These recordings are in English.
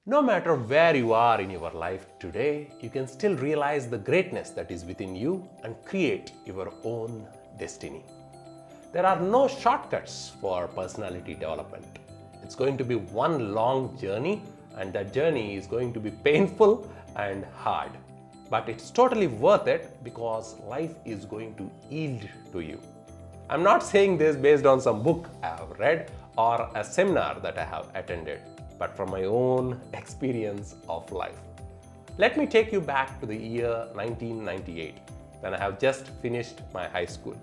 No matter where you are in your life today, you can still realize the greatness that is within you and create your own destiny. There are no shortcuts for personality development. It's going to be one long journey, and that journey is going to be painful and hard. But it's totally worth it because life is going to yield to you. I'm not saying this based on some book I have read or a seminar that I have attended, but from my own experience of life. Let me take you back to the year 1998, when I have just finished my high school.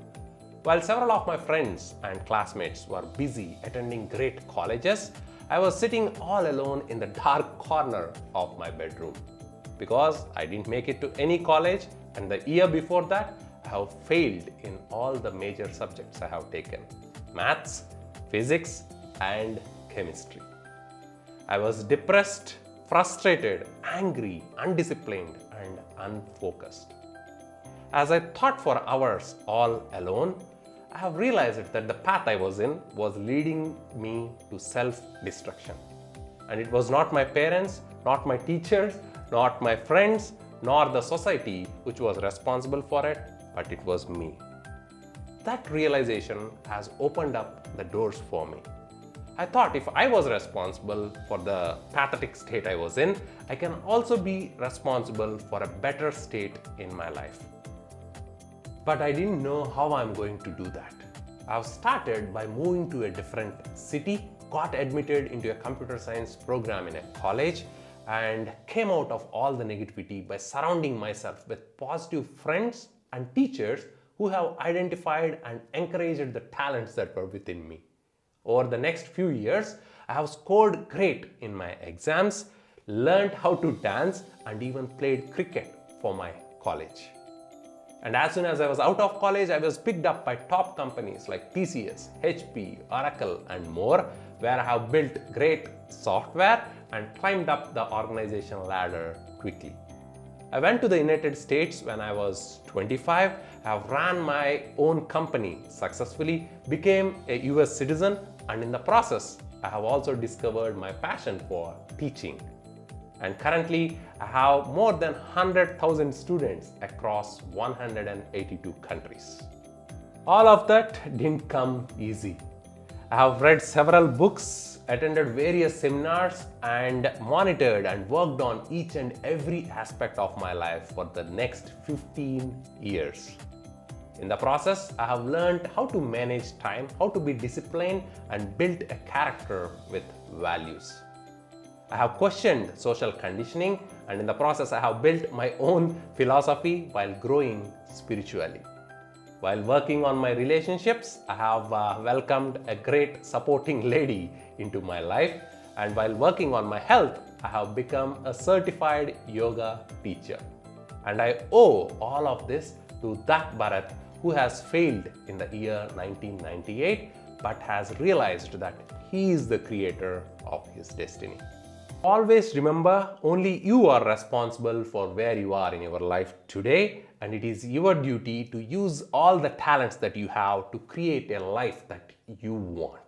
While several of my friends and classmates were busy attending great colleges, I was sitting all alone in the dark corner of my bedroom. Because I didn't make it to any college, and the year before that, I have failed in all the major subjects I have taken: maths, physics, and chemistry. I was depressed, frustrated, angry, undisciplined, and unfocused. As I thought for hours all alone, I have realized that the path I was in was leading me to self-destruction. And it was not my parents, not my teachers, not my friends, nor the society which was responsible for it, but it was me. That realization has opened up the doors for me. I thought if I was responsible for the pathetic state I was in, I can also be responsible for a better state in my life. But I didn't know how I'm going to do that. I've started by moving to a different city, got admitted into a computer science program in a college, and came out of all the negativity by surrounding myself with positive friends and teachers who have identified and encouraged the talents that were within me. Over the next few years, I have scored great in my exams, learned how to dance, and even played cricket for my college. And as soon as I was out of college, I was picked up by top companies like TCS, HP, Oracle, and more, where I have built great software and climbed up the organization ladder quickly. I went to the United States when I was 25. I have ran my own company successfully, became a US citizen, and in the process, I have also discovered my passion for teaching. And currently, I have more than 100,000 students across 182 countries. All of that didn't come easy. I have read several books, attended various seminars, and monitored and worked on each and every aspect of my life for the next 15 years. In the process, I have learned how to manage time, how to be disciplined, and build a character with values. I have questioned social conditioning, and in the process, I have built my own philosophy while growing spiritually. While working on my relationships, I have welcomed a great supporting lady into my life, and while working on my health, I have become a certified yoga teacher. And I owe all of this to that Bharat who has failed in the year 1998 but has realized that he is the creator of his destiny. Always remember, only you are responsible for where you are in your life today, and it is your duty to use all the talents that you have to create a life that you want.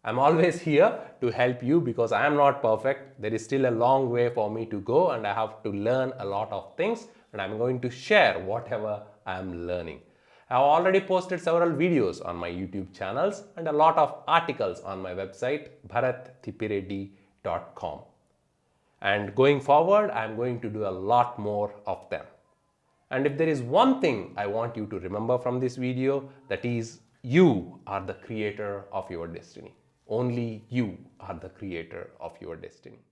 I'm always here to help you because I am not perfect. There is still a long way for me to go, and I have to learn a lot of things, and I'm going to share whatever I am learning. I have already posted several videos on my YouTube channels and a lot of articles on my website bharatthipireddy.com. And going forward, I'm going to do a lot more of them. And if there is one thing I want you to remember from this video, that is, you are the creator of your destiny. Only you are the creator of your destiny.